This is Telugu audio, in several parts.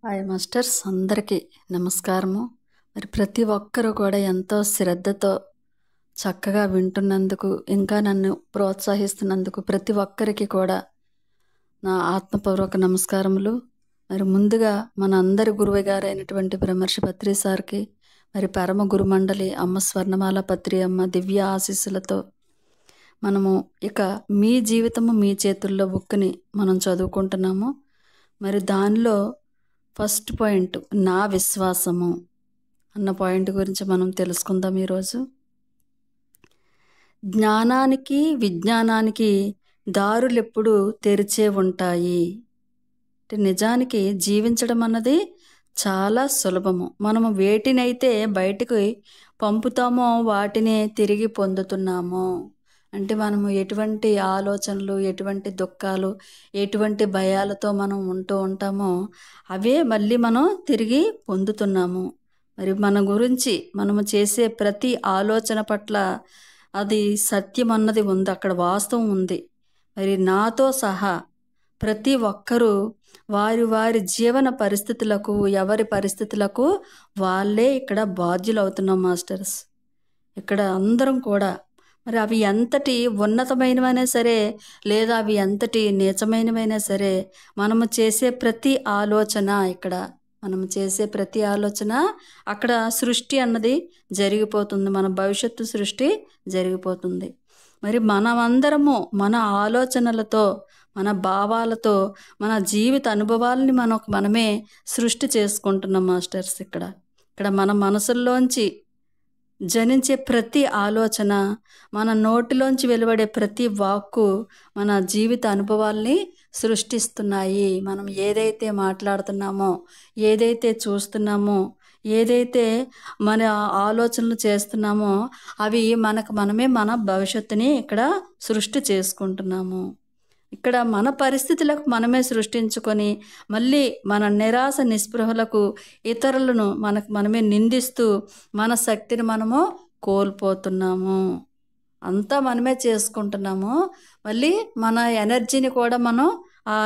హాయ్ మాస్టర్స్, అందరికీ నమస్కారము. మరి ప్రతి ఒక్కరూ కూడా ఎంతో శ్రద్ధతో చక్కగా వింటున్నందుకు, ఇంకా నన్ను ప్రోత్సహిస్తున్నందుకు ప్రతి ఒక్కరికి కూడా నా ఆత్మపూర్వక నమస్కారములు. మరి ముందుగా మన అందరి గురువు గారైనటువంటి బ్రహ్మర్షి పత్రి సార్కి, మరి పరమ గురుమండలి అమ్మ స్వర్ణమాల పత్రి అమ్మ దివ్య ఆశీస్సులతో మనము ఇక మీ జీవితము మీ చేతుల్లో బుక్ని మనం చదువుకుంటున్నాము. మరి దానిలో ఫస్ట్ పాయింట్ నా విశ్వాసము అన్న పాయింట్ గురించి మనం తెలుసుకుందాం ఈరోజు. జ్ఞానానికి విజ్ఞానానికి దారులు ఎప్పుడు తెరిచే ఉంటాయి. అంటే నిజానికి జీవించడం అన్నది చాలా సులభము. మనము వేటినైతే బయటికి పంపుతామో వాటినే తిరిగి పొందుతున్నాము. అంటే మనము ఎటువంటి ఆలోచనలు, ఎటువంటి దుఃఖాలు, ఎటువంటి భయాలతో మనం ఉంటూ ఉంటామో అవే మళ్ళీ మనం తిరిగి పొందుతున్నాము. మరి మన గురించి మనము చేసే ప్రతి ఆలోచన పట్ల అది సత్యం అన్నది ఉంది, అక్కడ వాస్తవం ఉంది. మరి నాతో సహా ప్రతి ఒక్కరూ వారి వారి జీవన పరిస్థితులకు, ఎవరి పరిస్థితులకు వాళ్ళే ఇక్కడ బాధ్యులు అవుతున్నాం మాస్టర్స్. ఇక్కడ అందరం కూడా మరి అవి ఎంతటి ఉన్నతమైనవైనా సరే, లేదా అవి ఎంతటి నీచమైనవైనా సరే, మనము చేసే ప్రతి ఆలోచన మనము చేసే ప్రతి ఆలోచన అక్కడ సృష్టి అన్నది జరిగిపోతుంది. మన భవిష్యత్తు సృష్టి జరిగిపోతుంది. మరి మనమందరము మన ఆలోచనలతో, మన భావాలతో, మన జీవిత అనుభవాలని మనమే సృష్టి చేసుకుంటున్నాం మాస్టర్స్. ఇక్కడ మన మనసుల్లోంచి జనించే ప్రతి ఆలోచన, మన నోటిలోంచి వెలువడే ప్రతి వాక్కు మన జీవిత అనుభవాల్ని సృష్టిస్తున్నాయి. మనం ఏదైతే మాట్లాడుతున్నామో, ఏదైతే చూస్తున్నామో, ఏదైతే మన ఆలోచనలు చేస్తున్నామో అవి మనమే మన భవిష్యత్తుని ఇక్కడ సృష్టి చేసుకుంటున్నాము. ఇక్కడ మన పరిస్థితులకు మనమే సృష్టించుకొని మళ్ళీ మన నిరాశ నిస్పృహలకు ఇతరులను మనమే నిందిస్తూ మన శక్తిని మనము కోల్పోతున్నాము. అంతా మనమే చేసుకుంటున్నాము. మళ్ళీ మన ఎనర్జీని కూడా మనం ఆ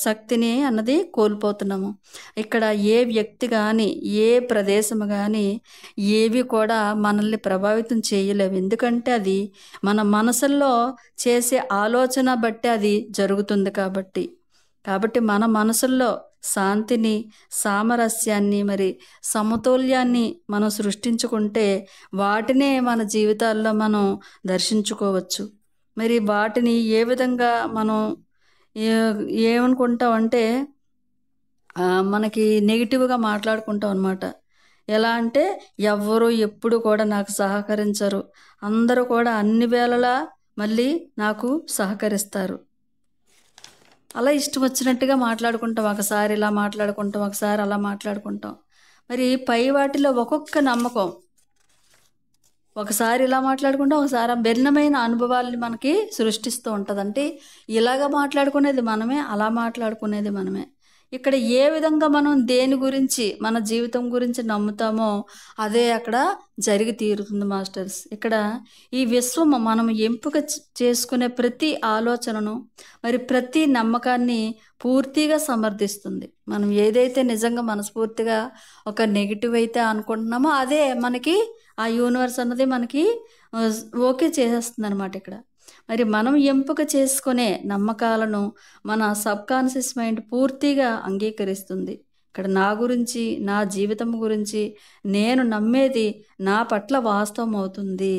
శక్తిని అన్నది కోల్పోతున్నాము. ఇక్కడ ఏ వ్యక్తి కానీ, ఏ ప్రదేశం కానీ ఏవి కూడా మనల్ని ప్రభావితం చేయలేవు. ఎందుకంటే అది మన మనసుల్లో చేసే ఆలోచన బట్టి అది జరుగుతుంది. కాబట్టి మన మనసుల్లో శాంతిని, సామరస్యాన్ని, మరి సమతుల్యాన్ని మనం సృష్టించుకుంటే వాటినే మన జీవితాల్లో మనం దర్శించుకోవచ్చు. మరి వాటిని ఏ విధంగా మనం ఏమనుకుంటామంటే మనకి నెగిటివ్గా మాట్లాడుకుంటాం అన్నమాట. ఎలా అంటే ఎవ్వరూ ఎప్పుడు కూడా నాకు సహకరించరు, అందరూ కూడా అన్ని వేళలా మళ్ళీ నాకు సహకరిస్తారు. అలా ఇష్టం వచ్చినట్టుగా మాట్లాడుకుంటాం. ఒకసారి ఇలా మాట్లాడుకుంటాం, ఒకసారి అలా మాట్లాడుకుంటాం. మరి పై వాటిలో ఒక్కొక్క నమ్మకం, ఒకసారి ఇలా మాట్లాడుకుంటాం, ఒకసారి భిన్నమైన అనుభవాల్ని మనకి సృష్టిస్తూ ఉంటుంది. అంటే ఇలాగ మాట్లాడుకునేది మనమే, అలా మాట్లాడుకునేది మనమే. ఇక్కడ ఏ విధంగా మనం దేని గురించి, మన జీవితం గురించి నమ్ముతామో అదే అక్కడ జరిగి తీరుతుంది మాస్టర్స్. ఇక్కడ ఈ విశ్వము మనం ఎంపిక చేసుకునే ప్రతి ఆలోచనను, మరి ప్రతి నమ్మకాన్ని పూర్తిగా సమర్థిస్తుంది. మనం ఏదైతే నిజంగా మనస్ఫూర్తిగా ఒక నెగిటివ్ అయితే అనుకుంటున్నామో అదే మనకి ఆ యూనివర్స్ అన్నది మనకి ఓకే చేసేస్తుంది అనమాట. మరి మనం ఎంపిక చేసుకునే నమ్మకాలను మన సబ్కాన్షియస్ మైండ్ పూర్తిగా అంగీకరిస్తుంది. ఇక్కడ నా గురించి, నా జీవితం గురించి నేను నమ్మేది నా పట్ల వాస్తవం అవుతుంది.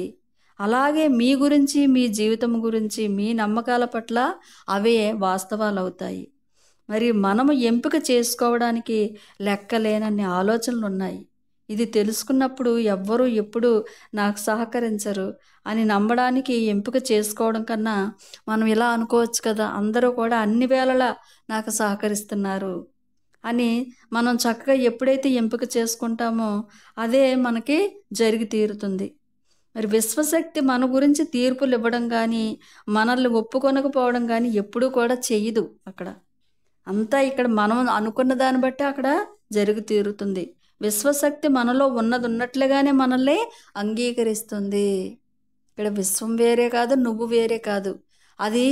అలాగే మీ గురించి, మీ జీవితం గురించి, మీ నమ్మకాల పట్ల అవే వాస్తవాలు అవుతాయి. మరి మనము ఎంపిక చేసుకోవడానికి లెక్కలేనన్ని ఆలోచనలు ఉన్నాయి. ఇది తెలుసుకున్నప్పుడు ఎవ్వరూ ఎప్పుడు నాకు సహకరించరు అని నమ్మడానికి ఎంపిక చేసుకోవడం కన్నా మనం ఇలా అనుకోవచ్చు కదా, అందరూ కూడా అన్ని వేళలా నాకు సహకరిస్తున్నారు అని మనం చక్కగా ఎప్పుడైతే ఎంపిక చేసుకుంటామో అదే మనకి జరిగి తీరుతుంది. మరి విశ్వశక్తి మన గురించి తీర్పులు ఇవ్వడం కానీ, మనల్ని ఒప్పుకొనకపోవడం కానీ ఎప్పుడూ కూడా చెయ్యదు. అంతా ఇక్కడ మనం అనుకున్న దాన్ని బట్టి అక్కడ జరిగి తీరుతుంది. విశ్వశక్తి మనలో ఉన్నట్లుగానే మనల్ని అంగీకరిస్తుంది. ఇక్కడ విశ్వం వేరే కాదు, నువ్వు వేరే కాదు. అది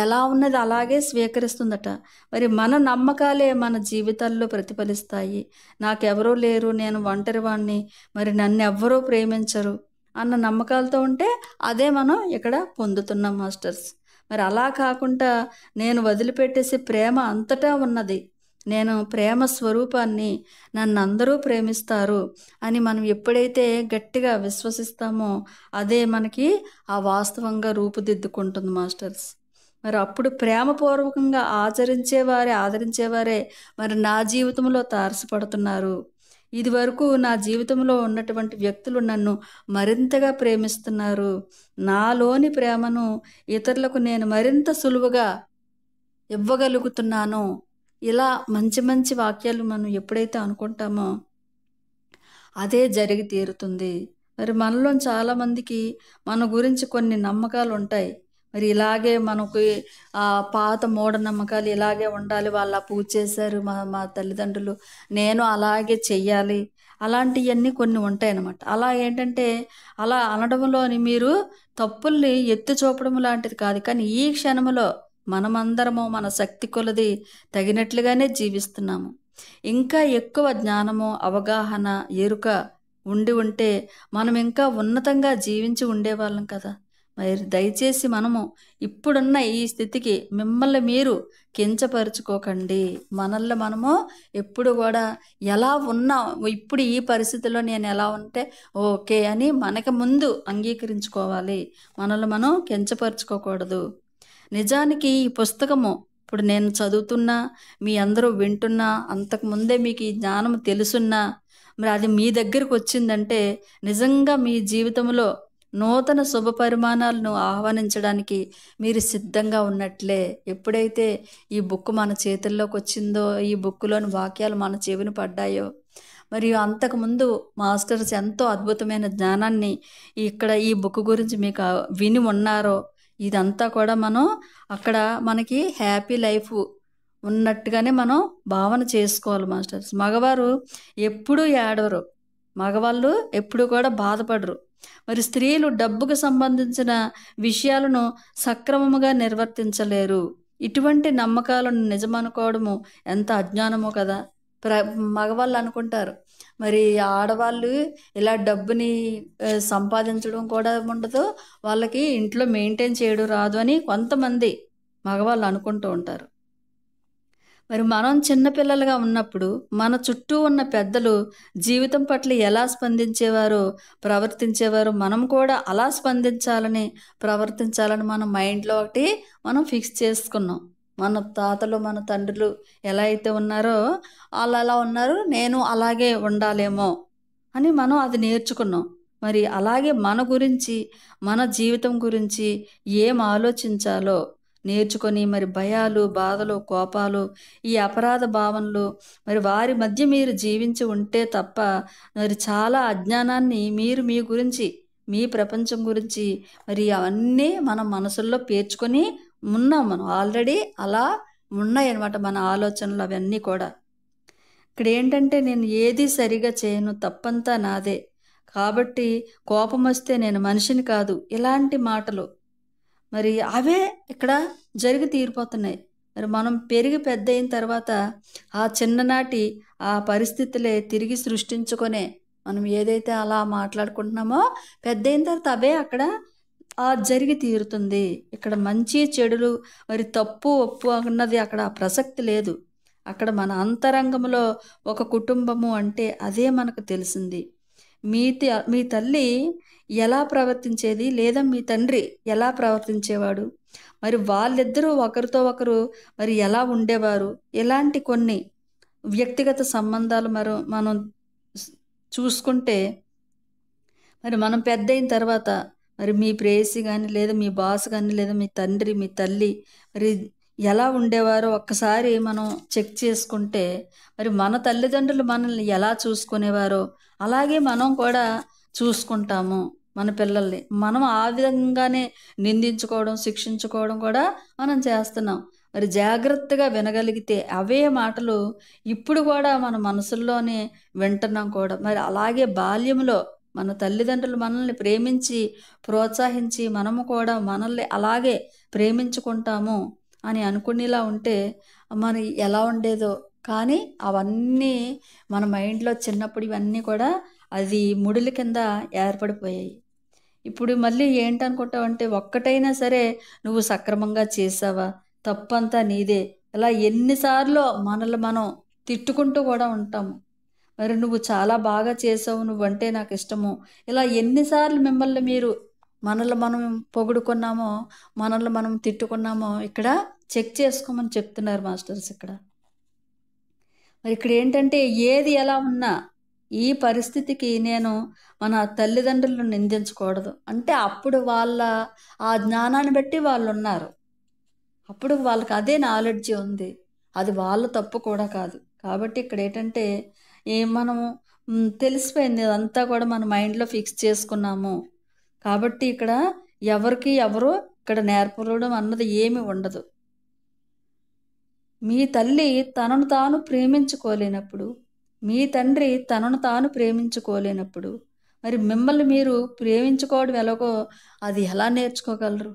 ఎలా ఉన్నది అలాగే స్వీకరిస్తుందట. మరి మన నమ్మకాలే మన జీవితాల్లో ప్రతిఫలిస్తాయి. నాకెవరూ లేరు, నేను ఒంటరివాడిని, మరి నన్నెవ్వరూ ప్రేమించరు అన్న నమ్మకాలతో ఉంటే అదే మనం ఇక్కడ పొందుతున్నాం మాస్టర్స్. మరి అలా కాకుండా నేను వదిలిపెట్టేసి ప్రేమ అంతటా ఉన్నది, నేను ప్రేమ స్వరూపాన్ని, నన్నందరూ ప్రేమిస్తారు అని మనం ఎప్పుడైతే గట్టిగా విశ్వసిస్తామో అదే మనకి ఆ వాస్తవంగా రూపుదిద్దుకుంటుంది మాస్టర్స్. మరి అప్పుడు ప్రేమపూర్వకంగా ఆదరించేవారే మరి నా జీవితంలో తారసపడుతున్నారు. ఇదివరకు నా జీవితంలో ఉన్నటువంటి వ్యక్తులు నన్ను మరింతగా ప్రేమిస్తున్నారు. నాలోని ప్రేమను ఇతరులకు నేను మరింత సులువుగా ఇవ్వగలుగుతున్నాను. ఇలా మంచి మంచి వాక్యాలు మనం ఎప్పుడైతే అనుకుంటామో అదే జరిగి తీరుతుంది. మరి మనలో చాలామందికి మన గురించి కొన్ని నమ్మకాలు ఉంటాయి. మరి ఇలాగే మనకి పాత మూఢనమ్మకాలు ఇలాగే ఉండాలి, వాళ్ళు పూజ చేశారు మా మా తల్లిదండ్రులు, నేను అలాగే చెయ్యాలి, అలాంటివన్నీ కొన్ని ఉంటాయి అన్నమాట. అలా ఏంటంటే అలా అనడంలోని మీరు తప్పుల్ని ఎత్తి చూపడం లాంటిది కాదు, కానీ ఈ క్షణంలో మనమందరము మన శక్తి కొలది తగినట్లుగానే జీవిస్తున్నాము. ఇంకా ఎక్కువ జ్ఞానము, అవగాహన, ఎరుక ఉంటే మనం ఇంకా ఉన్నతంగా జీవించి ఉండేవాళ్ళం కదా. మరి దయచేసి మనము ఇప్పుడున్న ఈ స్థితికి మిమ్మల్ని మీరు కించపరుచుకోకండి. మనల్ని మనము ఎప్పుడు కూడా ఎలా ఉన్నా, ఇప్పుడు ఈ పరిస్థితిలో నేను ఎలా ఉంటే ఓకే అని మనకు ముందు అంగీకరించుకోవాలి. మనల్ని మనం కించపరుచుకోకూడదు. నిజానికి ఈ పుస్తకము ఇప్పుడు నేను చదువుతున్నా, మీ అందరూ వింటున్నా, అంతకుముందే మీకు ఈ జ్ఞానం తెలుసున్నా, మరి అది మీ దగ్గరకు వచ్చిందంటే నిజంగా మీ జీవితంలో నూతన శుభ పరిమాణాలను ఆహ్వానించడానికి మీరు సిద్ధంగా ఉన్నట్లే. ఎప్పుడైతే ఈ బుక్ మన చేతుల్లోకి వచ్చిందో, ఈ బుక్లోని వాక్యాలు మన చెవిని పడ్డాయో, మరియు అంతకుముందు మాస్టర్స్ ఎంతో అద్భుతమైన జ్ఞానాన్ని ఇక్కడ ఈ బుక్ గురించి మీకు విని ఉన్నారో, ఇదంతా కూడా మనం అక్కడ మనకి హ్యాపీ లైఫ్ ఉన్నట్టుగానే మనం భావన చేసుకోవాలి మాస్టర్స్. మగవారు ఎప్పుడూ ఏడవరు, మగవాళ్ళు ఎప్పుడు కూడా బాధపడరు. మరి స్త్రీలు డబ్బుకు సంబంధించిన విషయాలను సక్రమముగా నిర్వర్తించలేరు. ఇటువంటి నమ్మకాలను నిజమనుకోవడము ఎంత అజ్ఞానమో కదా. మగవాళ్ళు అనుకుంటారు మరి ఆడవాళ్ళు ఇలా డబ్బుని సంపాదించడం కూడా ఉండదు, వాళ్ళకి ఇంట్లో మెయింటైన్ చేయడం రాదు అని కొంతమంది మగవాళ్ళు అనుకుంటూ ఉంటారు. మరి మనం చిన్నపిల్లలుగా ఉన్నప్పుడు మన చుట్టూ ఉన్న పెద్దలు జీవితం పట్ల ఎలా ప్రవర్తించేవారో మనం కూడా అలా ప్రవర్తించాలని మన మైండ్లో ఒకటి మనం ఫిక్స్ చేసుకున్నాం. మన తాతలు, మన తండ్రులు ఎలా అయితే ఉన్నారో వాళ్ళు అలా ఉన్నారు, నేను అలాగే ఉండాలేమో అని మనం అది నేర్చుకున్నాం. మరి అలాగే మన గురించి, మన జీవితం గురించి ఏం ఆలోచించాలో నేర్చుకొని, మరి భయాలు, బాధలు, కోపాలు, ఈ అపరాధ భావనలు, మరి వారి మధ్య మీరు జీవించి ఉంటే తప్ప మరి చాలా అజ్ఞానాన్ని మీరు మీ గురించి, మీ ప్రపంచం గురించి మరి అవన్నీ మన మనసుల్లో పేర్చుకొని ఉన్నాం. మనం ఆల్రెడీ అలా ఉన్నాయన్నమాట మన ఆలోచనలు అవన్నీ కూడా. ఇక్కడ ఏంటంటే నేను ఏది సరిగా చేయను, తప్పంతా నాదే, కాబట్టి కోపం వస్తే నేను మనిషిని కాదు, ఇలాంటి మాటలు మరి అవే ఇక్కడ జరిగి తీరిపోతున్నాయి. మరి మనం పెరిగి పెద్ద అయిన తర్వాత ఆ చిన్ననాటి ఆ పరిస్థితులే తిరిగి సృష్టించుకొనే మనం ఏదైతే అలా మాట్లాడుకుంటున్నామో పెద్ద అయిన తర్వాత అవే అక్కడ జరిగి తీరుతుంది. ఇక్కడ మంచి చెడులు, మరి తప్పు ఒప్పు అన్నది అక్కడ ప్రసక్తి లేదు. అక్కడ మన అంతరంగంలో ఒక కుటుంబము అంటే అదే మనకు తెలిసింది. మీ తల్లి ఎలా ప్రవర్తించేది, లేదా మీ తండ్రి ఎలా ప్రవర్తించేవాడు, మరి వాళ్ళిద్దరూ ఒకరితో ఒకరు మరి ఎలా ఉండేవారు, ఇలాంటి కొన్ని వ్యక్తిగత సంబంధాలు మనం చూసుకుంటే మరి మనం పెద్ద అయిన తర్వాత మరి మీ ప్రేయసి కానీ, లేదా మీ బాస్ కానీ, లేదా మీ తండ్రి, మీ తల్లి మరి ఎలా ఉండేవారో ఒక్కసారి మనం చెక్ చేసుకుంటే మరి మన తల్లిదండ్రులు మనల్ని ఎలా చూసుకునేవారో అలాగే మనం కూడా చూసుకుంటాము మన పిల్లల్ని. మనం ఆ విధంగానే నిందించుకోవడం, శిక్షించుకోవడం కూడా మనం చేస్తున్నాం. మరి జాగ్రత్తగా వినగలిగితే అవే మాటలు ఇప్పుడు కూడా మన మనసుల్లోనే వింటున్నాం కూడా. మరి అలాగే బాల్యంలో మన తల్లిదండ్రులు మనల్ని ప్రేమించి ప్రోత్సహించి మనము కూడా మనల్ని అలాగే ప్రేమించుకుంటాము అని అనుకునేలా ఉంటే మరి ఎలా ఉండేదో. కానీ అవన్నీ మన మైండ్లో చిన్నప్పుడు ఇవన్నీ కూడా అది ముడుల కింద ఏర్పడిపోయాయి. ఇప్పుడు మళ్ళీ ఏంటనుకుంటావంటే ఒక్కటైనా సరే నువ్వు సక్రమంగా చేసావా, తప్పంతా నీదే, ఇలా ఎన్నిసార్లు మనల్ని మనం తిట్టుకుంటూ కూడా ఉంటాము. మరి నువ్వు చాలా బాగా చేసావు, నువ్వంటే నాకు ఇష్టము, ఇలా ఎన్నిసార్లు మిమ్మల్ని మీరు మనల్ని మనం పొగుడుకున్నామో, మనల్ని మనం తిట్టుకున్నామో ఇక్కడ చెక్ చేసుకోమని చెప్తున్నారు మాస్టర్స్ ఇక్కడ. మరి ఇక్కడ ఏంటంటే ఏది ఎలా ఉన్నా ఈ పరిస్థితికి నేను మన తల్లిదండ్రులను నిందించకూడదు. అంటే అప్పుడు వాళ్ళ ఆ జ్ఞానాన్ని బట్టి వాళ్ళు ఉన్నారు. అప్పుడు వాళ్ళకి అదే నాలెడ్జ్ ఉంది. అది వాళ్ళ తప్పు కూడా కాదు. కాబట్టి ఇక్కడ ఏంటంటే మనము తెలిసిపోయింది, అదంతా కూడా మన మైండ్లో ఫిక్స్ చేసుకున్నాము. కాబట్టి ఇక్కడ ఎవరికి ఎవరు ఇక్కడ నేర్పడం అన్నది ఏమి ఉండదు. మీ తల్లి తనను తాను ప్రేమించుకోలేనప్పుడు, మీ తండ్రి తనను తాను ప్రేమించుకోలేనప్పుడు మరి మిమ్మల్ని మీరు ప్రేమించుకోవడం ఎలాగో అది ఎలా నేర్చుకోగలరు?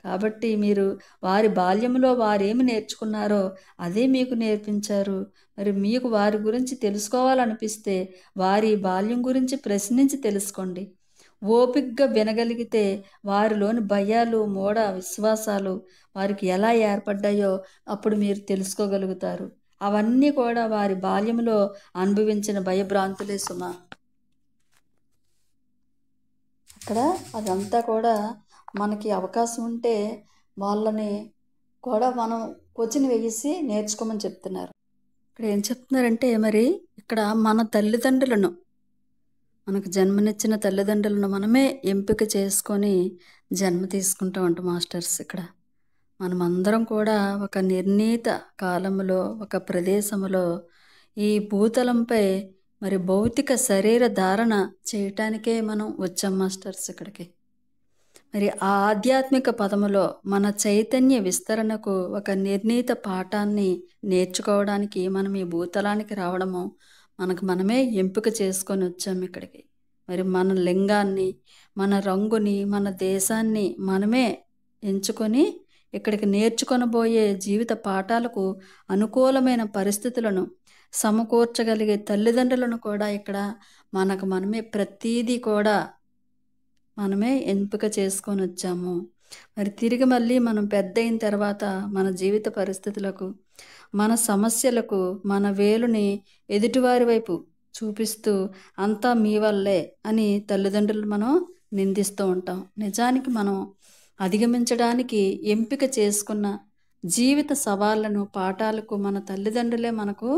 కాబట్టి మీరు వారి బాల్యంలో వారేమి నేర్చుకున్నారో అదే మీకు నేర్పించారు. మరి మీకు వారి గురించి తెలుసుకోవాలనిపిస్తే వారి బాల్యం గురించి ప్రశ్నించి తెలుసుకోండి. ఓపికగా వినగలిగితే వారిలోని భయాలు, మూఢ విశ్వాసాలు వారికి ఎలా ఏర్పడ్డాయో అప్పుడు మీరు తెలుసుకోగలుగుతారు. అవన్నీ కూడా వారి బాల్యంలో అనుభవించిన భయభ్రాంతులే సుమా. అక్కడ అదంతా కూడా మనకి అవకాశం ఉంటే వాళ్ళని కూడా మనం క్వశ్చన్ వేసి నేర్చుకోమని చెప్తున్నారు. ఇక్కడ ఏం చెప్తున్నారంటే మరి ఇక్కడ మన తల్లిదండ్రులను, మనకు జన్మనిచ్చిన తల్లిదండ్రులను మనమే ఎంపిక చేసుకొని జన్మ తీసుకుంటూ ఉంటాం మాస్టర్స్. ఇక్కడ మనమందరం కూడా ఒక నిర్ణీత కాలంలో ఒక ప్రదేశంలో ఈ భూతలంపై మరి భౌతిక శరీర ధారణ చేయటానికే మనం వచ్చాం మాస్టర్స్ ఇక్కడికి. మరి ఆ ఆధ్యాత్మిక పదములో మన చైతన్య విస్తరణకు ఒక నిర్ణీత పాఠాన్ని నేర్చుకోవడానికి మనం ఈ భూతలానికి రావడము మనకు మనమే ఎంపిక చేసుకొని వచ్చాము ఇక్కడికి. మరి మన లింగాన్ని, మన రంగుని, మన దేశాన్ని మనమే ఎంచుకొని ఇక్కడికి నేర్చుకొనబోయే జీవిత పాఠాలకు అనుకూలమైన పరిస్థితులను సమకూర్చగలిగే తల్లిదండ్రులను కూడా ఇక్కడ మనకు మనమే ప్రతీదీ కూడా మనమే ఎంపిక చేసుకొని వచ్చాము. మరి తిరిగి మళ్ళీ మనం పెద్ద అయిన తర్వాత మన జీవిత పరిస్థితులకు, మన సమస్యలకు మన వేలుని ఎదుటివారి వైపు చూపిస్తూ అంతా మీ వల్లే అని తల్లిదండ్రులు మనం నిందిస్తూ ఉంటాం. నిజానికి మనం అధిగమించడానికి ఎంపిక చేసుకున్న జీవిత సవాళ్లను, పాఠాలకు మన తల్లిదండ్రులే మనకు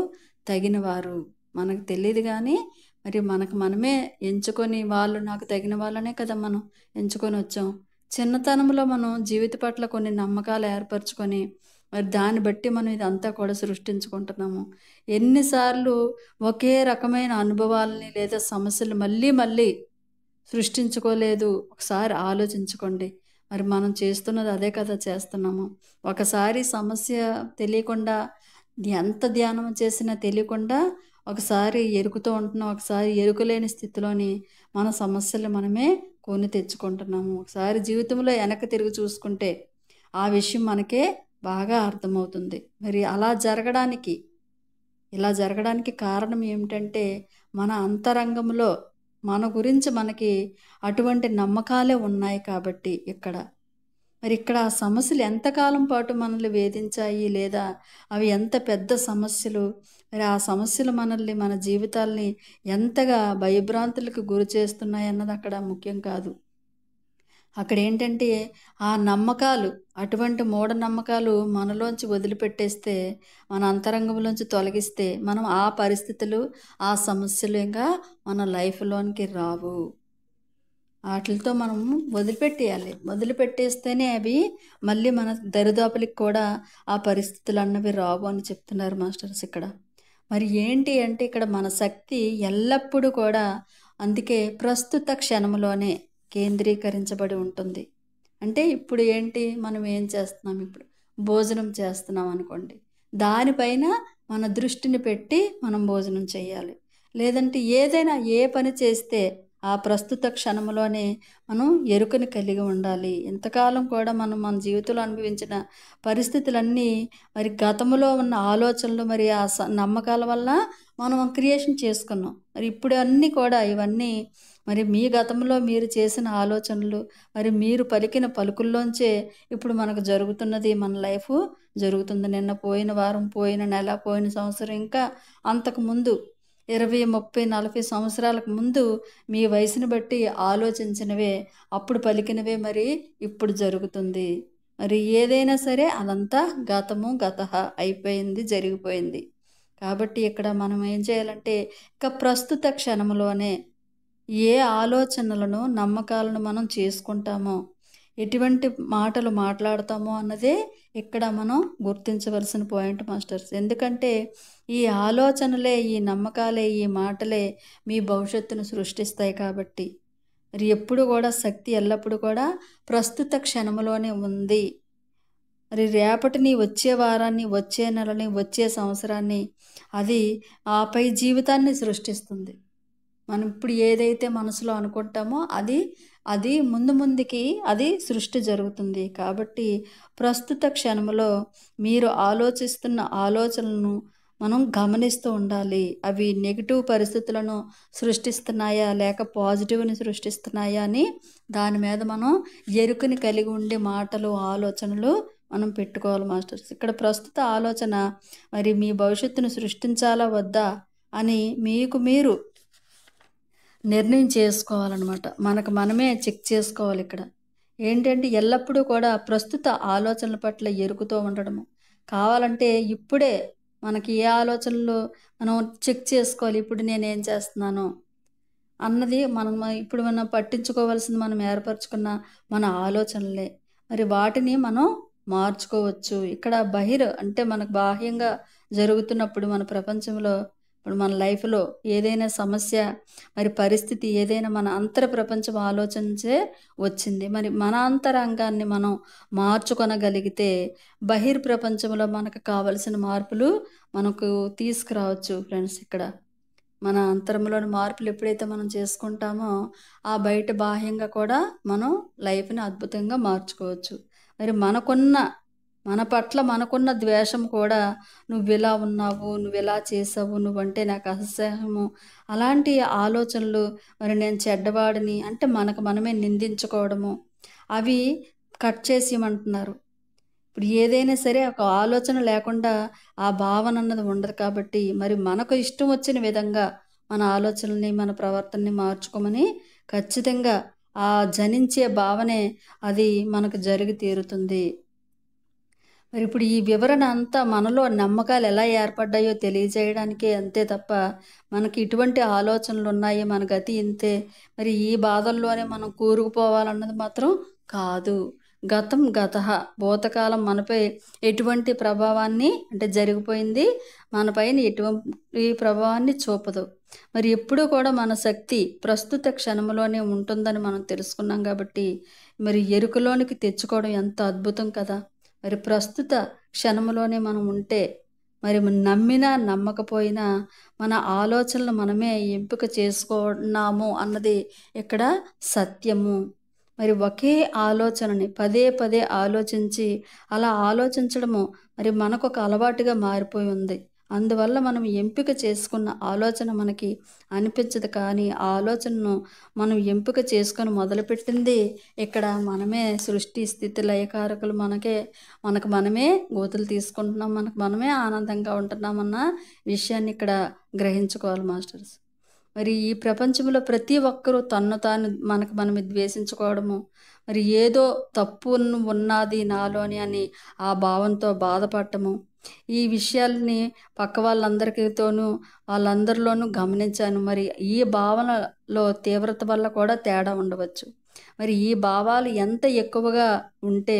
తగినవారు. మనకు తెలియదు కానీ మరి మనకు మనమే ఎంచుకొని, వాళ్ళు నాకు తగిన వాళ్ళనే కదా మనం ఎంచుకొని వచ్చాం. చిన్నతనంలో మనం జీవిత పట్ల కొన్ని నమ్మకాలు ఏర్పరచుకొని మరి దాన్ని బట్టి మనం ఇదంతా కూడా సృష్టించుకుంటున్నాము. ఎన్నిసార్లు ఒకే రకమైన అనుభవాలని లేదా సమస్యలు మళ్ళీ మళ్ళీ సృష్టించుకోలేదు ఒకసారి ఆలోచించుకోండి. మరి మనం చేస్తున్నది అదే కదా చేస్తున్నాము. ఒకసారి సమస్య తెలియకుండా ఎంత ధ్యానం చేసినా తెలియకుండా ఒకసారి ఎరుకుతూ ఉంటున్నాం, ఒకసారి ఎరుకలేని స్థితిలోని మన సమస్యలు మనమే కొని తెచ్చుకుంటున్నాము. ఒకసారి జీవితంలో వెనక్కి తిరిగి చూసుకుంటే ఆ విషయం మనకే బాగా అర్థమవుతుంది. మరి ఇలా జరగడానికి కారణం ఏమిటంటే మన అంతరంగంలో మన గురించి మనకి అటువంటి నమ్మకాలే ఉన్నాయి కాబట్టి మరి ఇక్కడ ఆ సమస్యలు ఎంతకాలం పాటు మనల్ని వేధించాయి, లేదా అవి ఎంత పెద్ద సమస్యలు, మరి ఆ సమస్యలు మనల్ని, మన జీవితాల్ని ఎంతగా భయభ్రాంతులకు గురి చేస్తున్నాయి అన్నది అక్కడ ముఖ్యం కాదు. అక్కడ ఏంటంటే ఆ నమ్మకాలు, అటువంటి మూఢనమ్మకాలు మనలోంచి వదిలిపెట్టేస్తే, మన అంతరంగంలోంచి తొలగిస్తే మనం ఆ పరిస్థితులు, ఆ సమస్యలు ఇంకా మన లైఫ్లోనికి రావు. వాటితో మనం వదిలిపెట్టేయాలి. వదిలిపెట్టేస్తేనే అవి మళ్ళీ మన దరిదాపులకి కూడా ఆ పరిస్థితులు అన్నవి రావు అని చెప్తున్నారు మాస్టర్స్ ఇక్కడ. మరి ఏంటి అంటే ఇక్కడ మన శక్తి ఎల్లప్పుడూ కూడా అందుకే ప్రస్తుత క్షణంలోనే కేంద్రీకరించబడి ఉంటుంది. అంటే ఇప్పుడు ఏంటి, మనం ఏం చేస్తున్నాం, ఇప్పుడు భోజనం చేస్తున్నాం అనుకోండి, దానిపైన మన దృష్టిని పెట్టి మనం భోజనం చేయాలి. లేదంటే ఏదైనా ఏ పని చేస్తే ఆ ప్రస్తుత క్షణంలోనే మనం ఎరుకని కలిగి ఉండాలి. ఇంతకాలం కూడా మనం మన జీవితంలో అనుభవించిన పరిస్థితులన్నీ మరి గతంలో ఉన్న ఆలోచనలు మరి ఆ నమ్మకాల వల్ల మనం క్రియేషన్ చేసుకున్నాం. మరి ఇప్పుడు అన్నీ కూడా ఇవన్నీ మరి మీ గతంలో మీరు చేసిన ఆలోచనలు, మరి మీరు పలికిన పలుకుల్లోంచే ఇప్పుడు మనకు జరుగుతున్నది, మన లైఫు జరుగుతుంది. నిన్న పోయిన వారం, పోయిన నెల, పోయిన సంవత్సరం, ఇంకా అంతకుముందు 20, 30, 40 సంవత్సరాలకు ముందు మీ వయసుని బట్టి ఆలోచించినవే, అప్పుడు పలికినవే మరి ఇప్పుడు జరుగుతుంది. మరి ఏదైనా సరే అదంతా గతము గతః అయిపోయింది, జరిగిపోయింది. కాబట్టి ఇక్కడ మనం ఏం చేయాలంటే ఇక ప్రస్తుత క్షణంలోనే ఏ ఆలోచనలను, నమ్మకాలను మనం చేసుకుంటామో, ఎటువంటి మాటలు మాట్లాడతామో అన్నదే ఇక్కడ మనం గుర్తించవలసిన పాయింట్ మాస్టర్స్. ఎందుకంటే ఈ ఆలోచనలే, ఈ నమ్మకాలే, ఈ మాటలే మీ భవిష్యత్తును సృష్టిస్తాయి కాబట్టి. మరి ఎప్పుడు కూడా శక్తి ఎల్లప్పుడూ కూడా ప్రస్తుత క్షణంలోనే ఉంది. మరి రేపటిని, వచ్చే వారాన్ని, వచ్చే నెలని, వచ్చే సంవత్సరాన్ని, అది ఆపై జీవితాన్ని సృష్టిస్తుంది. మనం ఇప్పుడు ఏదైతే మనసులో అనుకుంటామో అది ముందు ముందుకి అది సృష్టి జరుగుతుంది. కాబట్టి ప్రస్తుత క్షణంలో మీరు ఆలోచిస్తున్న ఆలోచనలను మనం గమనిస్తూ ఉండాలి. అవి నెగిటివ్ పరిస్థితులను సృష్టిస్తున్నాయా లేక పాజిటివ్ని సృష్టిస్తున్నాయా అని దాని మీద మనం ఎరుకని కలిగి ఉండే మాటలు, ఆలోచనలు మనం పెట్టుకోవాలి మాస్టర్స్. ఇక్కడ ప్రస్తుత ఆలోచన మరి మీ భవిష్యత్తును సృష్టించాలా వద్దా అని మీకు మీరు నిర్ణయం చేసుకోవాలన్నమాట. మనకు మనమే చెక్ చేసుకోవాలి. ఇక్కడ ఏంటంటే ఎల్లప్పుడూ కూడా ప్రస్తుత ఆలోచనల పట్ల ఎరుకుతూ ఉండడము. కావాలంటే ఇప్పుడే మనకి ఏ ఆలోచనలు మనం చెక్ చేసుకోవాలి. ఇప్పుడు నేనేం చేస్తున్నాను అన్నది ఇప్పుడు మనం పట్టించుకోవాల్సింది మనం ఏర్పరచుకున్న మన ఆలోచనలే. మరి వాటిని మనం మార్చుకోవచ్చు. ఇక్కడ అంటే మనకు బాహ్యంగా జరుగుతున్నప్పుడు మన ప్రపంచంలో, ఇప్పుడు మన లైఫ్లో ఏదైనా సమస్య, మరి పరిస్థితి ఏదైనా మన అంతర ప్రపంచం ఆలోచించే వచ్చింది. మరి మన అంతరంగాన్ని మనం మార్చుకొనగలిగితే ప్రపంచంలో మనకు కావలసిన మార్పులు మనకు తీసుకురావచ్చు ఫ్రెండ్స్. ఇక్కడ మన అంతరంలోని మార్పులు ఎప్పుడైతే మనం చేసుకుంటామో ఆ బయట బాహ్యంగా కూడా మనం లైఫ్ని అద్భుతంగా మార్చుకోవచ్చు. మరి మన పట్ల మనకున్న ద్వేషం కూడా, నువ్విలా ఉన్నావు, నువ్విలా చేసావు, నువ్వంటే నాకు అసహ్యము, అలాంటి ఆలోచనలు, మరి నేను చెడ్డవాడిని అంటే మనకు మనమే నిందించుకోవడము, అవి కట్ చేసేయమంటున్నారు. ఇప్పుడు ఏదైనా సరే ఒక ఆలోచన లేకుండా ఆ భావన అన్నది ఉండదు. కాబట్టి మరి మనకు ఇష్టం వచ్చిన విధంగా మన ఆలోచనల్ని, మన ప్రవర్తనని మార్చుకోమని ఖచ్చితంగా ఆ జనించే భావనే అది మనకు జరిగి తీరుతుంది. మరి ఇప్పుడు ఈ వివరణ అంతా మనలో నమ్మకాలు ఎలా ఏర్పడ్డాయో తెలియజేయడానికే అంతే తప్ప మనకి ఇటువంటి ఆలోచనలు ఉన్నాయి, మన గతి ఇంతే, మరి ఈ బాధల్లోనే మనం కూరుకుపోవాలన్నది మాత్రం కాదు. గతం గతః, భూతకాలం మనపై ఎటువంటి ప్రభావాన్ని అంటే జరిగిపోయింది, మనపైన ఎటువంటి ప్రభావాన్ని చూపదు. మరి ఎప్పుడూ కూడా మన శక్తి ప్రస్తుత క్షణంలోనే ఉంటుందని మనం తెలుసుకున్నాం. కాబట్టి మరి ఎరుకలోనికి తెచ్చుకోవడం ఎంత అద్భుతం కదా. మరి ప్రస్తుత క్షణంలోనే మనం ఉంటే, మరి నమ్మినా నమ్మకపోయినా మన ఆలోచనలు మనమే ఎంపిక చేసుకున్నాము అన్నది ఇక్కడ సత్యము. మరి ఒకే ఆలోచనని పదే పదే ఆలోచించి అలా ఆలోచించడము మరి మనకు ఒక అలవాటుగా మారిపోయి ఉంది. అందువల్ల మనం ఎంపిక చేసుకున్న ఆలోచన మనకి అనిపించదు. కానీ ఆ ఆలోచనను మనం ఎంపిక చేసుకొని మొదలుపెట్టింది ఇక్కడ మనమే. సృష్టి స్థితి లయకారకులు మనకు మనమే గోతులు తీసుకుంటున్నాం, మనకు మనమే ఆనందంగా ఉంటున్నామన్న విషయాన్ని ఇక్కడ గ్రహించుకోవాలి మాస్టర్స్. మరి ఈ ప్రపంచంలో ప్రతి ఒక్కరూ మనకు మనమే ద్వేషించుకోవడము, మరి ఏదో తప్పు ఉన్నది నాలోని అని ఆ భావంతో బాధపడటము, ఈ విషయాల్ని పక్క వాళ్ళందరిలోనూ గమనించాను. మరి ఈ భావనలో తీవ్రత వల్ల కూడా తేడా ఉండవచ్చు. మరి ఈ భావాలు ఎంత ఎక్కువగా ఉంటే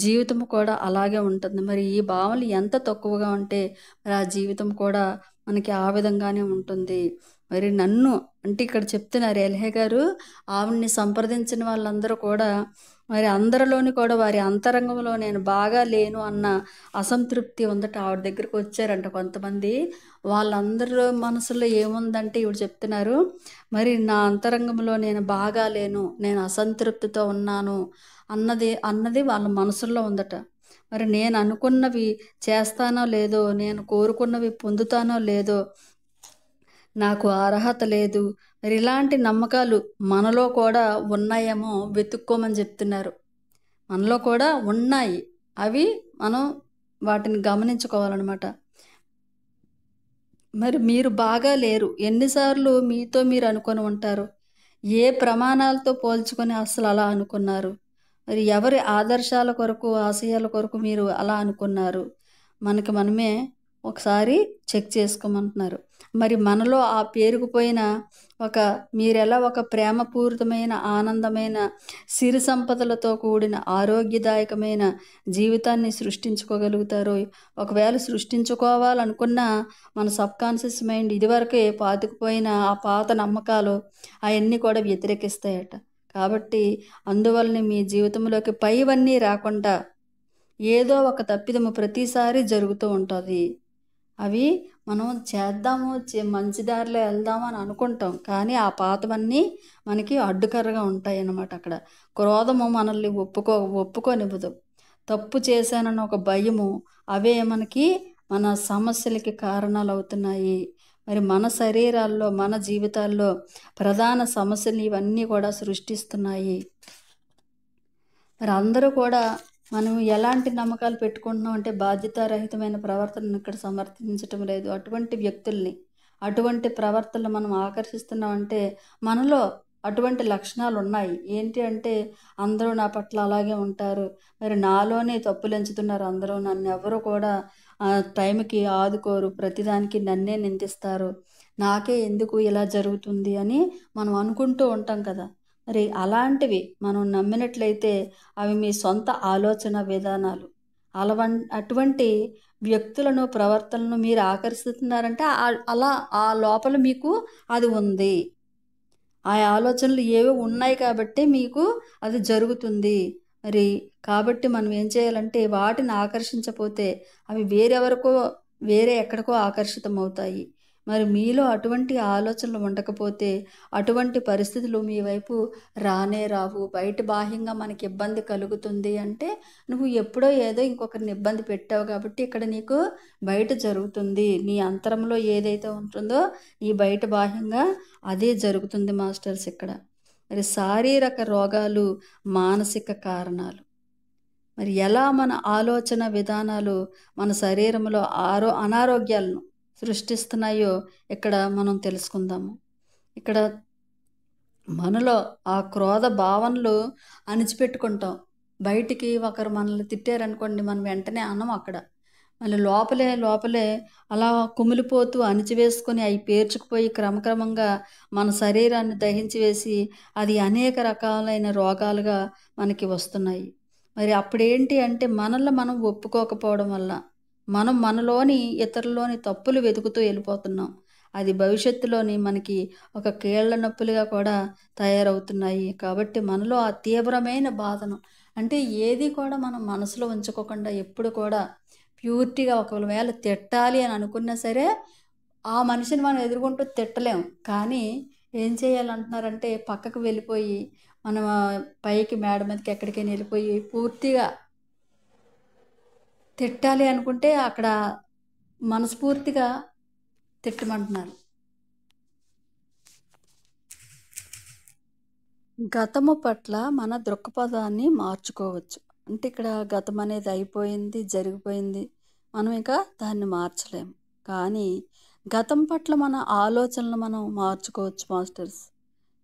జీవితం కూడా అలాగే ఉంటుంది. మరి ఈ భావనలు ఎంత తక్కువగా ఉంటే మరి ఆ జీవితం కూడా మనకి ఆ విధంగానే ఉంటుంది. మరి నన్ను అంటే ఇక్కడ చెప్తున్నారు ఎల్హే గారు, ఆవిడ్ని సంప్రదించిన వాళ్ళందరూ కూడా మరి అందరిలోని కూడా వారి అంతరంగంలో నేను బాగా లేను అన్న అసంతృప్తి ఉందట. ఆవిడ దగ్గరికి వచ్చారంట కొంతమంది. వాళ్ళందరిలో మనసులో ఏముందంటే ఈవిడ చెప్తున్నారు, మరి నా అంతరంగంలో నేను బాగా లేను, నేను అసంతృప్తితో ఉన్నాను అన్నది వాళ్ళ మనసుల్లో ఉందట. మరి నేను అనుకున్నవి చేస్తానో లేదో, నేను కోరుకున్నవి పొందుతానో లేదో, నాకు అర్హత లేదు. మరి ఇలాంటి నమ్మకాలు మనలో కూడా ఉన్నాయేమో వెతుక్కోమని చెప్తున్నారు. మనలో కూడా ఉన్నాయి. అవి మనం వాటిని గమనించుకోవాలనమాట. మరి మీరు బాగా లేరు. ఎన్నిసార్లు మీతో మీరు అనుకొని ఉంటారు? ఏ ప్రమాణాలతో పోల్చుకొని అసలు అలా అనుకున్నారు? మరి ఎవరి ఆదర్శాల కొరకు, ఆశయాల కొరకు మీరు అలా అనుకున్నారు? మనకి మనమే ఒకసారి చెక్ చేసుకోమంటున్నారు. మరి మనలో ఆ పేరుకుపోయిన మీరెలా ఒక ప్రేమపూరితమైన, ఆనందమైన, సిరి సంపదలతో కూడిన ఆరోగ్యదాయకమైన జీవితాన్ని సృష్టించుకోగలుగుతారో, ఒకవేళ సృష్టించుకోవాలనుకున్నా మన సబ్‌కాన్షియస్ మైండ్ ఇదివరకే పాతుకుపోయిన ఆ పాత నమ్మకాలు అయన్నీ కూడా వ్యతిరేకిస్తాయట. కాబట్టి అందువల్లనే మీ జీవితంలోకి పైవన్నీ రాకుండా ఏదో ఒక తప్పిదము ప్రతిసారి జరుగుతూ ఉంటది. అవి మనం చేద్దాము, మంచి దారిలో వెళ్దాము అని అనుకుంటాం. కానీ ఆ పాతవన్నీ మనకి అడ్డుకర్రగా ఉంటాయన్నమాట అక్కడ. క్రోధము మనల్ని ఒప్పుకోనివ్వదు. తప్పు చేశానన్న ఒక భయము, అవే మనకి మన సమస్యలకి కారణాలవుతున్నాయి. మరి మన శరీరాల్లో, మన జీవితాల్లో ప్రధాన సమస్యలు ఇవన్నీ కూడా సృష్టిస్తున్నాయి. మరి అందరూ కూడా మనం ఎలాంటి నమ్మకాలు పెట్టుకుంటున్నాం అంటే బాధ్యతారహితమైన ప్రవర్తనను ఇక్కడ సమర్థించటం లేదు. అటువంటి వ్యక్తుల్ని, అటువంటి ప్రవర్తనలు మనం ఆకర్షిస్తున్నామంటే మనలో అటువంటి లక్షణాలు ఉన్నాయి. ఏంటి అంటే అందరూ నా పట్ల అలాగే ఉంటారు. మరి నాలోనే తప్పులు ఎంచుతున్నారు అందరూ. నన్నెవరు కూడా టైంకి ఆదుకోరు. ప్రతిదానికి నన్నే నిందిస్తారు. నాకే ఎందుకు ఇలా జరుగుతుంది అని మనం అనుకుంటూ ఉంటాం కదా! మరి అలాంటివి మనం నమ్మినట్లయితే అవి మీ సొంత ఆలోచన విధానాలు. అటువంటి వ్యక్తులను, ప్రవర్తనలను మీరు ఆకర్షిస్తున్నారంటే అలా ఆ లోపల మీకు అది ఉంది. ఆ ఆలోచనలు ఏవో ఉన్నాయి కాబట్టే మీకు అది జరుగుతుంది. మరి కాబట్టి మనం ఏం చేయాలంటే వాటిని ఆకర్షించపోతే అవి వేరే ఎక్కడికో ఆకర్షితమవుతాయి. మరి మీలో అటువంటి ఆలోచనలు ఉండకపోతే అటువంటి పరిస్థితులు మీ వైపు రానే రావు. బయట బాహ్యంగా మనకి ఇబ్బంది కలుగుతుంది అంటే నువ్వు ఎప్పుడో ఏదో ఇంకొకరిని ఇబ్బంది పెట్టావు కాబట్టి ఇక్కడ నీకు బయట జరుగుతుంది. నీ అంతరంలో ఏదైతే ఉంటుందో ఈ బయట బాహ్యంగా అదే జరుగుతుంది మాస్టర్స్ ఇక్కడ. మరి శారీరక రోగాలు, మానసిక కారణాలు. మరి ఎలా మన ఆలోచన విధానాలు మన శరీరంలో అనారోగ్యాలను సృష్టిస్తున్నాయో ఇక్కడ మనం తెలుసుకుందాము. ఇక్కడ మనలో ఆ క్రోధ భావనలు అణిచిపెట్టుకుంటాం. బయటికి ఒకరు మనల్ని తిట్టారనుకోండి, మనం వెంటనే అనం అక్కడ. మళ్ళీ లోపలే అలా కుమిలిపోతూ అణిచివేసుకొని అవి పేర్చుకుపోయి క్రమక్రమంగా మన శరీరాన్ని దహించి వేసి అది అనేక రకాలైన రోగాలుగా మనకి వస్తున్నాయి. మరి అప్పుడేంటి అంటే మనల్ని మనం ఒప్పుకోకపోవడం వల్ల మనం మనలోని ఇతరుల్లోని తప్పులు వెతుకుతూ వెళ్ళిపోతున్నాం. అది భవిష్యత్తులోని మనకి ఒక కీళ్ళ నొప్పులుగా కూడా తయారవుతున్నాయి. కాబట్టి మనలో ఆ తీవ్రమైన బాధను అంటే ఏది కూడా మనం మనసులో ఉంచుకోకుండా ఎప్పుడు కూడా ప్యూరిటీగా ఒకవేళ తిట్టాలి అని అనుకున్నా సరే ఆ మనిషిని మనం ఎదుర్కొంటూ తిట్టలేం. కానీ ఏం చేయాలంటున్నారంటే పక్కకు వెళ్ళిపోయి మనం పైకి మేడ మీదకి ఎక్కడికైనా వెళ్ళిపోయి పూర్తిగా తిట్టాలి అనుకుంటే అక్కడ మనస్ఫూర్తిగా తిట్టమంటున్నారు. గతము పట్ల మన దృక్పథాన్ని మార్చుకోవచ్చు. అంటే ఇక్కడ గతం అనేది అయిపోయింది, జరిగిపోయింది. మనం ఇక దాన్ని మార్చలేము. కానీ గతం పట్ల మన ఆలోచనలు మనం మార్చుకోవచ్చు మాస్టర్స్.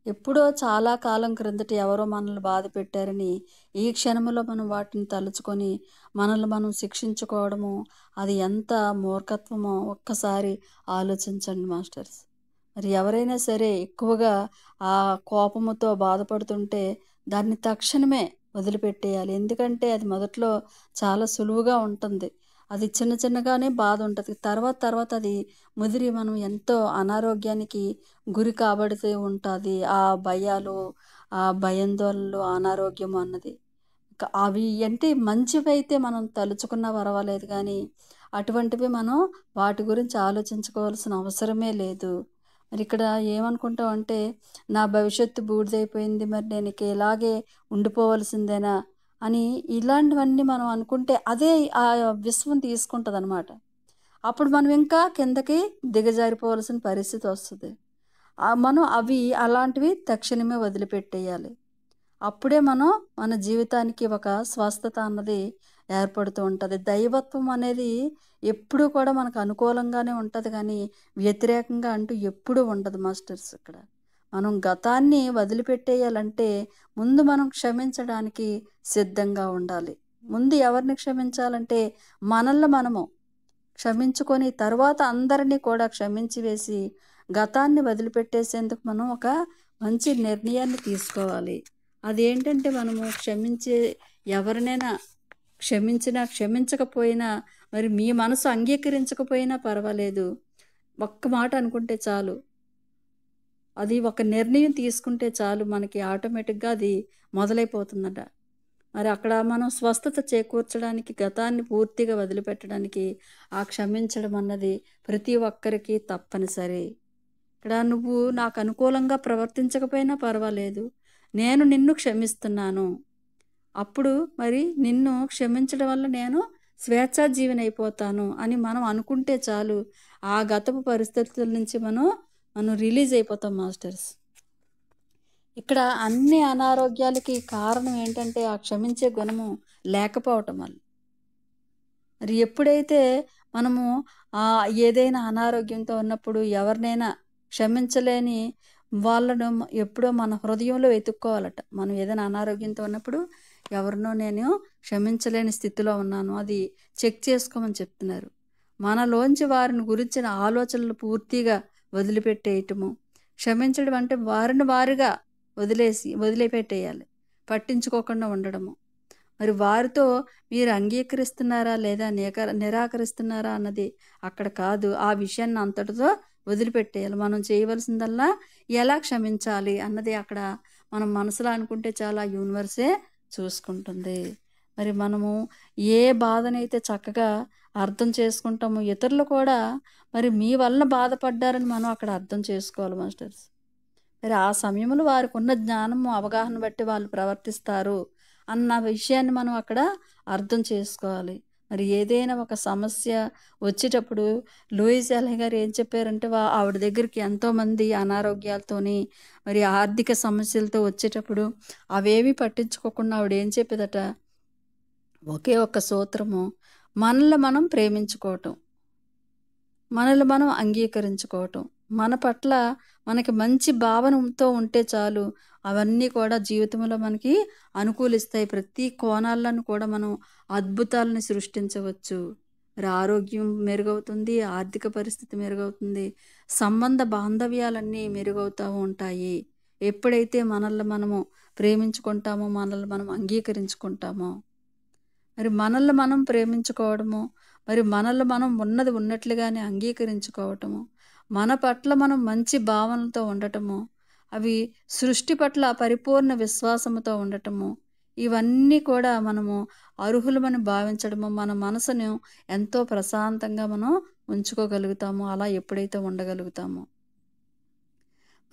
ఎప్పుడో చాలా కాలం క్రిందట ఎవరో మనల్ని బాధ పెట్టారని ఈ క్షణంలో మనం వాటిని తలుచుకొని మనల్ని మనం శిక్షించుకోవడము అది ఎంత మూర్ఖత్వమో ఒక్కసారి ఆలోచించండి మాస్టర్స్. మరి ఎవరైనా సరే ఎక్కువగా ఆ కోపముతో బాధపడుతుంటే దాన్ని తక్షణమే వదిలిపెట్టేయాలి. ఎందుకంటే అది మొదట్లో చాలా సులువుగా ఉంటుంది. అది చిన్న చిన్నగానే బాధ ఉంటుంది. తర్వాత అది ముదిరి మనం ఎంతో అనారోగ్యానికి గురి కాబడుతూ ఉంటుంది. ఆ భయాలు, ఆ భయాందోళనలు, అనారోగ్యం అన్నది. అవి అంటే మంచివైతే మనం తలుచుకున్నా పర్వాలేదు కానీ అటువంటివి మనం వాటి గురించి ఆలోచించుకోవాల్సిన అవసరమే లేదు. మరి ఇక్కడ ఏమనుకుంటామంటే నా భవిష్యత్తు బూడిదైపోయింది, మరి నేను ఇక ఇలాగే ఉండిపోవలసిందేనా అని ఇలాంటివన్నీ మనం అనుకుంటే అదే ఆ విశ్వం తీసుకుంటదనమాట. అప్పుడు మనం ఇంకా కిందకి దిగజారిపోవాల్సిన పరిస్థితి వస్తది. మనం అవి అలాంటివి తక్షణమే వదిలిపెట్టేయాలి. అప్పుడే మనం మన జీవితానికి ఒక స్వస్థత అన్నది ఏర్పడుతూ ఉంటది. దైవత్వం అనేది ఎప్పుడూ కూడా మనకు అనుకూలంగానే ఉంటది గానీ, వ్యతిరేకంగా అంటూ ఎప్పుడూ ఉండదు మాస్టర్స్ ఇక్కడ. మనం గతాన్ని వదిలిపెట్టేయాలంటే ముందు మనం క్షమించడానికి సిద్ధంగా ఉండాలి. ముందు ఎవరిని క్షమించాలంటే మనల్ని మనము క్షమించుకొని తరువాత అందరినీ కూడా క్షమించి వేసి గతాన్ని వదిలిపెట్టేసేందుకు మనం ఒక మంచి నిర్ణయాన్ని తీసుకోవాలి. అదేంటంటే మనము ఎవరినైనా క్షమించినా, క్షమించకపోయినా మరి మీ మనసు అంగీకరించకపోయినా పర్వాలేదు. ఒక్క మాట అనుకుంటే చాలు. అది ఒక నిర్ణయం తీసుకుంటే చాలు మనకి ఆటోమేటిక్‌గా అది మొదలైపోతుందట. మరి అక్కడ మనం స్వస్థత చేకూర్చడానికి గతాన్ని పూర్తిగా వదిలిపెట్టడానికి ఆ క్షమించడం అన్నది ప్రతి ఒక్కరికి తప్పనిసరి. ఇక్కడ నువ్వు నాకు అనుకూలంగా ప్రవర్తించకపోయినా పర్వాలేదు. నేను నిన్ను క్షమిస్తున్నాను. అప్పుడు మరి నిన్ను క్షమించడం వల్ల నేను స్వేచ్ఛాజీవినైపోతాను అని మనం అనుకుంటే చాలు. ఆ గతపు పరిస్థితుల నుంచి మనం రిలీజ్ అయిపోతాం మాస్టర్స్. ఇక్కడ అన్ని అనారోగ్యాలకి కారణం ఏంటంటే ఆ క్షమించే గుణము లేకపోవటం వల్ల. మరి ఎప్పుడైతే మనము ఏదైనా అనారోగ్యంతో ఉన్నప్పుడు ఎవరినైనా క్షమించలేని వాళ్ళను ఎప్పుడో మన హృదయంలో వెతుక్కోవాలట. మనం ఏదైనా అనారోగ్యంతో ఉన్నప్పుడు ఎవరినో నేను క్షమించలేని స్థితిలో ఉన్నాను, అది చెక్ చేసుకోమని చెప్తున్నారు. మనలోంచి వారిని గురించిన ఆలోచనలు పూర్తిగా వదిలిపెట్టేయటము. క్షమించడం అంటే వారిని వారిగా వదిలిపెట్టేయాలి, పట్టించుకోకుండా ఉండడము. మరి వారితో మీరు అంగీకరిస్తున్నారా లేదా నిరాకరిస్తున్నారా అన్నది అక్కడ కాదు. ఆ విషయాన్ని అంతటితో వదిలిపెట్టేయాలి. మనం చేయవలసిందల్లా ఎలా క్షమించాలి అన్నది అక్కడ మనం మనసులో అనుకుంటే చాలా యూనివర్సే చూసుకుంటుంది. మరి మనము ఏ బాధనైతే చక్కగా అర్థం చేసుకుంటామో ఇతరులు కూడా మరి మీ వల్ల బాధపడ్డారని మనం అక్కడ అర్థం చేసుకోవాలి మాస్టర్స్. మరి ఆ సమయంలో వారికి ఉన్న జ్ఞానము అవగాహన బట్టి వాళ్ళు ప్రవర్తిస్తారు అన్న విషయాన్ని మనం అక్కడ అర్థం చేసుకోవాలి. మరి ఏదైనా ఒక సమస్య వచ్చేటప్పుడు లూయిస్ ఎల్హై గారు ఏం చెప్పారంటే ఆవిడ దగ్గరికి ఎంతోమంది అనారోగ్యాలతోని మరి ఆర్థిక సమస్యలతో వచ్చేటప్పుడు అవేవి పట్టించుకోకుండా ఆవిడ ఏం చెప్పేదట, ఒకే ఒక్క సూత్రము, మనల్ని మనం ప్రేమించుకోవటం, మనల్ని మనం అంగీకరించుకోవటం, మన పట్ల మనకి మంచి భావనతో ఉంటే చాలు. అవన్నీ కూడా జీవితంలో మనకి అనుకూలిస్తాయి. ప్రతి కోణాలను కూడా మనం అద్భుతాలను సృష్టించవచ్చు. మరి ఆరోగ్యం మెరుగవుతుంది, ఆర్థిక పరిస్థితి మెరుగవుతుంది, సంబంధ బాంధవ్యాలన్నీ మెరుగవుతూ ఉంటాయి. ఎప్పుడైతే మనల్ని మనము ప్రేమించుకుంటామో, మనల్ని మనం అంగీకరించుకుంటామో. మరి మనల్ని మనం ప్రేమించుకోవడము, మరి మనల్ని మనం ఉన్నది ఉన్నట్లుగానే అంగీకరించుకోవటము, మన పట్ల మనం మంచి భావనలతో ఉండటము, అవి సృష్టి పట్ల పరిపూర్ణ విశ్వాసముతో ఉండటము, ఇవన్నీ కూడా మనము అర్హులమని భావించడము, మన మనసును ఎంతో ప్రశాంతంగా మనం ఉంచుకోగలుగుతాము. అలా ఎప్పుడైతే ఉండగలుగుతామో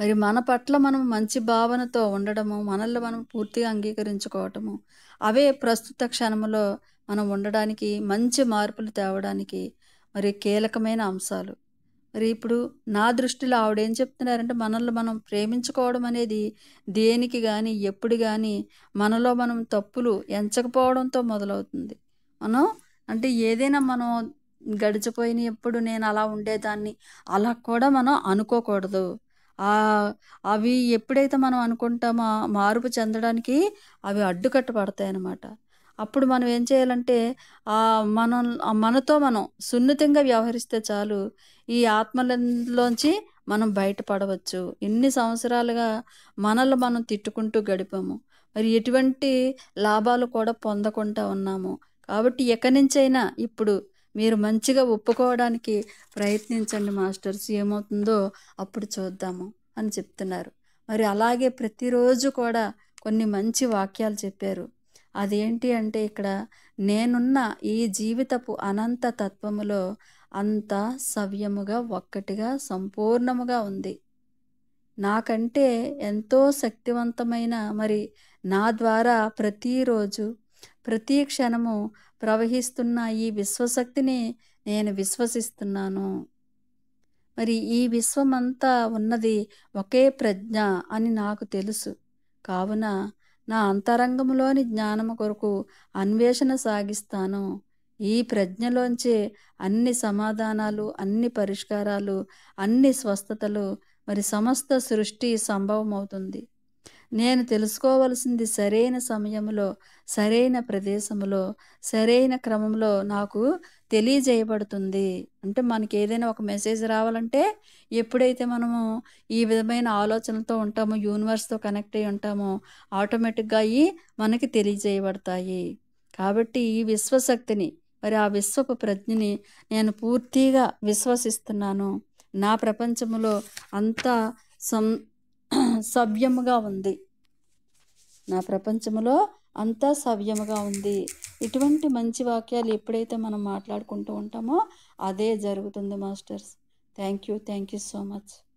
మరి మన పట్ల మనం మంచి భావనతో ఉండడము, మనల్ని మనం పూర్తిగా అంగీకరించుకోవటము, అవే ప్రస్తుత క్షణంలో మనం ఉండడానికి, మంచి మార్పులు తేవడానికి మరి కీలకమైన అంశాలు. మరి ఇప్పుడు నా దృష్టిలో ఆవిడేం చెప్తున్నారంటే మనల్ని మనం ప్రేమించుకోవడం అనేది దేనికి కానీ, ఎప్పుడు కానీ మనలో మనం తప్పులు ఎంచకపోవడంతో మొదలవుతుంది. మనం అంటే ఏదైనా మనం గడిచిపోయిన ఎప్పుడు నేను అలా ఉండేదాన్ని అలా కూడా మనం అనుకోకూడదు. అవి ఎప్పుడైతే మనం అనుకుంటామో మార్పు చెందడానికి అవి అడ్డుకట్ట పడతాయన్నమాట. అప్పుడు మనం ఏం చేయాలంటే మనం మనతో మనం సున్నితంగా వ్యవహరిస్తే చాలు, ఈ ఆత్మలోంచి మనం బయటపడవచ్చు. ఎన్ని సంవత్సరాలుగా మనల్ని మనం తిట్టుకుంటూ గడిపాము, మరి ఎటువంటి లాభాలు కూడా పొందకుండా ఉన్నాము. కాబట్టి ఎక్కడి నుంచైనా ఇప్పుడు మీరు మంచిగా ఒప్పుకోవడానికి ప్రయత్నించండి మాస్టర్స్, ఏమవుతుందో అప్పుడు చూద్దాము అని చెప్తున్నారు. మరి అలాగే ప్రతిరోజు కూడా కొన్ని మంచి వాక్యాలు చెప్పారు. అదేంటి అంటే ఇక్కడ నేనున్న ఈ జీవితపు అనంత తత్వములో అంతా సవ్యముగా ఒక్కటిగా సంపూర్ణముగా ఉంది. నాకంటే ఎంతో శక్తివంతమైన మరి నా ద్వారా ప్రతిరోజు ప్రతి క్షణము ప్రవహిస్తున్న ఈ విశ్వశక్తిని నేను విశ్వసిస్తున్నాను. మరి ఈ విశ్వమంతా ఉన్నది ఒకే ప్రజ్ఞ అని నాకు తెలుసు. కావున నా అంతరంగంలోని జ్ఞానము కొరకు అన్వేషణ సాగిస్తాను. ఈ ప్రజ్ఞలోంచే అన్ని సమాధానాలు, అన్ని పరిష్కారాలు, అన్ని స్వస్థతలు, మరి సమస్త సృష్టి సంభవమవుతుంది. నేను తెలుసుకోవలసింది సరైన సమయంలో, సరైన ప్రదేశంలో, సరైన క్రమంలో నాకు తెలియజేయబడుతుంది. అంటే మనకి ఏదైనా ఒక మెసేజ్ రావాలంటే ఎప్పుడైతే మనము ఈ విధమైన ఆలోచనలతో ఉంటామో, యూనివర్స్‌తో కనెక్ట్ అయ్యి ఉంటామో, ఆటోమేటిక్‌గా అయి మనకి తెలియజేయబడతాయి. కాబట్టి ఈ విశ్వశక్తిని, మరి ఆ విశ్వపు ప్రజ్ఞని నేను పూర్తిగా విశ్వసిస్తున్నాను. నా ప్రపంచములో అంతా సం సవ్యముగా ఉంది. నా ప్రపంచములో అంతా సవ్యముగా ఉంది. ఇటువంటి మంచి వాక్యాలు ఎప్పుడైతే మనం మాట్లాడుకుంటూ ఉంటామో అదే జరుగుతుంది masters. Thank you so much.